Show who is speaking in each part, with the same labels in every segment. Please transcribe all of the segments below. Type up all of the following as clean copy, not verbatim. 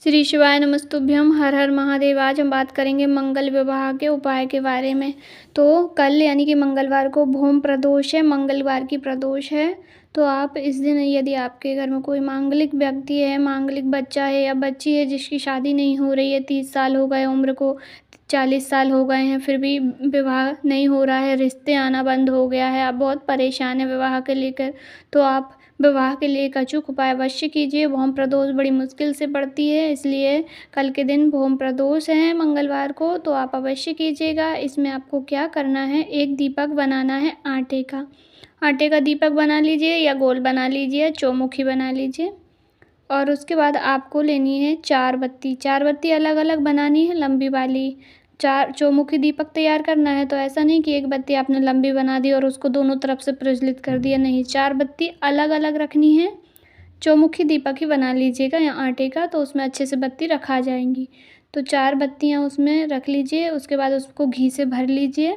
Speaker 1: श्री शिवाय नमस्तुभ्यम। हर हर महादेव। आज हम बात करेंगे मंगल विवाह के उपाय के बारे में। तो कल यानी कि मंगलवार को भूम प्रदोष है, मंगलवार की प्रदोष है। तो आप इस दिन यदि आपके घर में कोई मांगलिक व्यक्ति है, मांगलिक बच्चा है या बच्ची है जिसकी शादी नहीं हो रही है, 30 साल हो गए उम्र को, 40 साल हो गए हैं, फिर भी विवाह नहीं हो रहा है, रिश्ते आना बंद हो गया है, आप बहुत परेशान हैं विवाह के लेकर, तो आप विवाह के लिए एक अचूक उपाय अवश्य कीजिए। भौम प्रदोष बड़ी मुश्किल से पड़ती है, इसलिए कल के दिन भौम प्रदोष है मंगलवार को, तो आप अवश्य कीजिएगा। इसमें आपको क्या करना है, एक दीपक बनाना है आटे का दीपक बना लीजिए या गोल बना लीजिए, चौमुखी बना लीजिए। और उसके बाद आपको लेनी है 4 बत्ती अलग अलग बनानी है, लंबी वाली। 4 चौमुखी दीपक तैयार करना है, तो ऐसा नहीं कि एक बत्ती आपने लंबी बना दी और उसको दोनों तरफ से प्रज्वलित कर दिया, नहीं, 4 बत्ती अलग अलग रखनी है। चौमुखी दीपक ही बना लीजिएगा या आटे का, तो उसमें अच्छे से बत्ती रखा जाएंगी। तो 4 बत्तियाँ उसमें रख लीजिए। उसके बाद उसको घी से भर लीजिए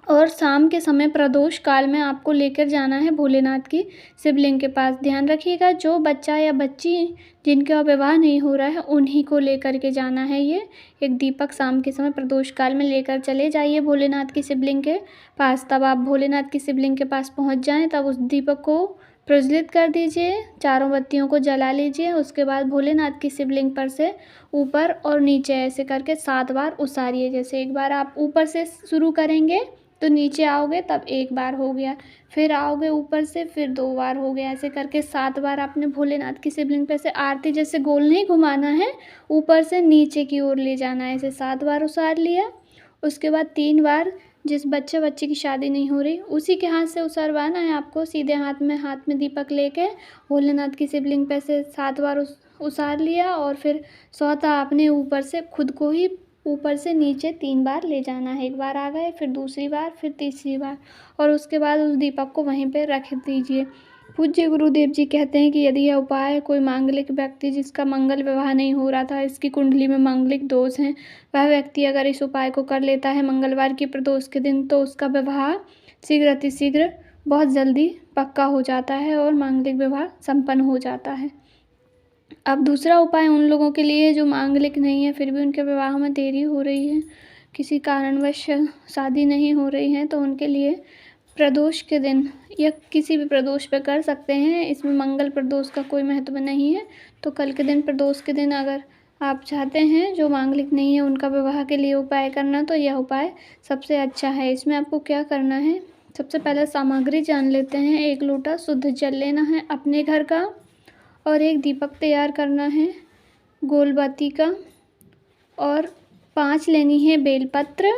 Speaker 1: और शाम के समय प्रदोष काल में आपको लेकर जाना है भोलेनाथ की शिवलिंग के पास। ध्यान रखिएगा, जो बच्चा या बच्ची जिनका विवाह नहीं हो रहा है उन्हीं को लेकर के जाना है। ये एक दीपक शाम के समय प्रदोष काल में लेकर चले जाइए भोलेनाथ की शिवलिंग के पास। तब आप भोलेनाथ की शिवलिंग के पास पहुंच जाएं, तब उस दीपक को प्रज्वलित कर दीजिए, चारों बत्तियों को जला लीजिए। उसके बाद भोलेनाथ की शिवलिंग पर से ऊपर और नीचे ऐसे करके 7 बार उसारिए। जैसे एक बार आप ऊपर से शुरू करेंगे तो नीचे आओगे तब 1 बार हो गया, फिर आओगे ऊपर से फिर 2 बार हो गया, ऐसे करके 7 बार आपने भोलेनाथ की शिवलिंग पे से आरती जैसे गोल नहीं घुमाना है, ऊपर से नीचे की ओर ले जाना है। ऐसे 7 बार उसार लिया। उसके बाद 3 बार जिस बच्चे की शादी नहीं हो रही उसी के हाथ से उसारवाना है आपको, सीधे हाथ में दीपक लेके भोलेनाथ की शिवलिंग पे से 7 बार उसार लिया। और फिर चौथा आपने ऊपर से खुद को ही ऊपर से नीचे 3 बार ले जाना है। 1 बार आ गए, फिर दूसरी बार, फिर तीसरी बार, और उसके बाद उस दीपक को वहीं पे रख दीजिए। पूज्य गुरुदेव जी कहते हैं कि यदि यह उपाय कोई मांगलिक व्यक्ति जिसका मंगल विवाह नहीं हो रहा था, इसकी कुंडली में मांगलिक दोष हैं, वह व्यक्ति अगर इस उपाय को कर लेता है मंगलवार की प्रदोष के दिन, तो उसका विवाह शीघ्र अतिशीघ्र बहुत जल्दी पक्का हो जाता है और मांगलिक विवाह संपन्न हो जाता है। अब दूसरा उपाय उन लोगों के लिए जो मांगलिक नहीं है फिर भी उनके विवाह में देरी हो रही है, किसी कारणवश शादी नहीं हो रही है, तो उनके लिए प्रदोष के दिन या किसी भी प्रदोष पे कर सकते हैं। इसमें मंगल प्रदोष का कोई महत्व नहीं है। तो कल के दिन प्रदोष के दिन अगर आप चाहते हैं जो मांगलिक नहीं है उनका विवाह के लिए उपाय करना, तो यह उपाय सबसे अच्छा है। इसमें आपको क्या करना है, सबसे पहले सामग्री जान लेते हैं। 1 लोटा शुद्ध जल लेना है अपने घर का, और एक दीपक तैयार करना है गोल बाती का, और 5 लेनी है बेलपत्र,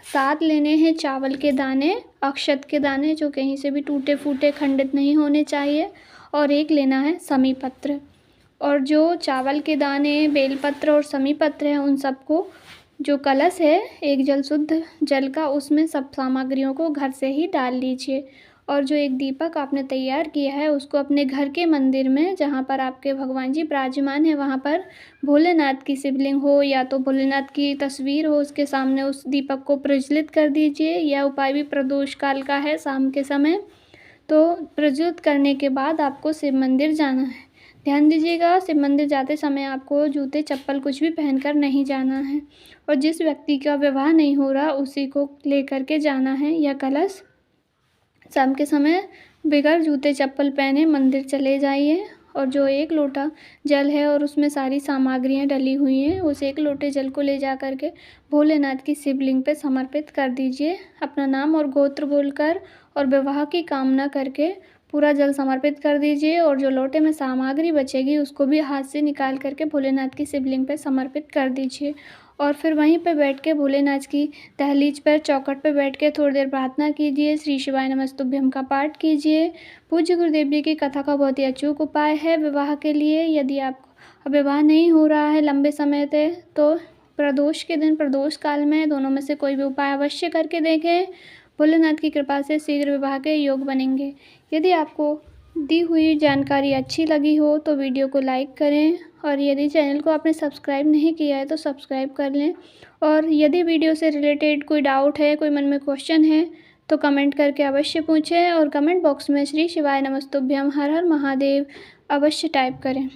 Speaker 1: 7 लेने हैं चावल के दाने, अक्षत के दाने जो कहीं से भी टूटे फूटे खंडित नहीं होने चाहिए, और 1 लेना है समी पत्र। और जो चावल के दाने, बेलपत्र और समी पत्र हैं उन सबको, जो कलश है एक जल शुद्ध जल का, उसमें सब सामग्रियों को घर से ही डाल लीजिए। और जो एक दीपक आपने तैयार किया है उसको अपने घर के मंदिर में, जहाँ पर आपके भगवान जी विराजमान है, वहाँ पर भोलेनाथ की शिवलिंग हो या तो भोलेनाथ की तस्वीर हो, उसके सामने उस दीपक को प्रज्वलित कर दीजिए। यह उपाय भी प्रदोष काल का है, शाम के समय। तो प्रज्वलित करने के बाद आपको शिव मंदिर जाना है। ध्यान दीजिएगा, शिव मंदिर जाते समय आपको जूते चप्पल कुछ भी पहनकर नहीं जाना है, और जिस व्यक्ति का विवाह नहीं हो रहा उसी को लेकर के जाना है। यह कलश शाम के समय बगैर जूते चप्पल पहने मंदिर चले जाइए, और जो 1 लोटा जल है और उसमें सारी सामग्रियाँ डली हुई हैं, उस 1 लोटे जल को ले जा कर के भोलेनाथ की शिवलिंग पे समर्पित कर दीजिए। अपना नाम और गोत्र बोलकर और विवाह की कामना करके पूरा जल समर्पित कर दीजिए, और जो लोटे में सामग्री बचेगी उसको भी हाथ से निकाल करके भोलेनाथ की शिवलिंग पे समर्पित कर दीजिए। और फिर वहीं पे बैठ के भोलेनाथ की दहलीज पर चौखट पे बैठ के थोड़ी देर प्रार्थना कीजिए, श्री शिवाय नमस्तुभ्यम का पाठ कीजिए। पूज्य गुरुदेव जी की कथा का बहुत ही अचूक उपाय है विवाह के लिए। यदि आपको विवाह नहीं हो रहा है लंबे समय से, तो प्रदोष के दिन, प्रदोष काल में दोनों में से कोई भी उपाय अवश्य करके देखें। भोलेनाथ की कृपा से शीघ्र विवाह के योग बनेंगे। यदि आपको दी हुई जानकारी अच्छी लगी हो तो वीडियो को लाइक करें, और यदि चैनल को आपने सब्सक्राइब नहीं किया है तो सब्सक्राइब कर लें। और यदि वीडियो से रिलेटेड कोई डाउट है, कोई मन में क्वेश्चन है, तो कमेंट करके अवश्य पूछें, और कमेंट बॉक्स में श्री शिवाय नमस्तुभ्यम हर हर महादेव अवश्य टाइप करें।